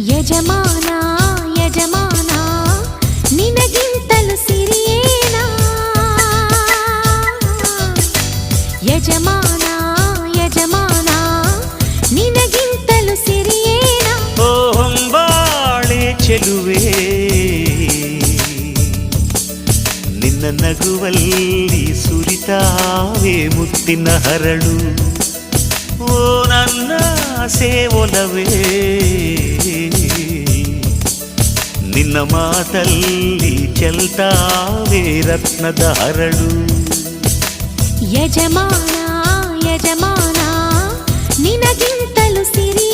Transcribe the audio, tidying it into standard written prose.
ಯಜಮಾನ ಯಜಮಾನ ನಿನಗಿಂತಲೂ ಸಿರಿಯೇನಾ ಯಜಮಾನ ಯಜಮಾನ ನಿನಗಿಂತಲೂ ಸಿರಿಯೇನಾ ಓ ಹೊಂಬಾಳೆ ಚೆಲುವೆ ನಿನ್ನ ನಗುವಲ್ಲಿ ಸುರಿತಾವೆ ಮುತ್ತಿನ ಹರಳು ಓ ನನ್ನ ಸೇವೊಲವೇ ನಿನ್ನ ಮಾತಲ್ಲಿ ಚೆಲ್ತಾವೆ ರತ್ನದ ಹರಳು ಯಜಮಾನ ಯಜಮಾನ ನಿನಗಿಂತಲೂ ಸಿರಿ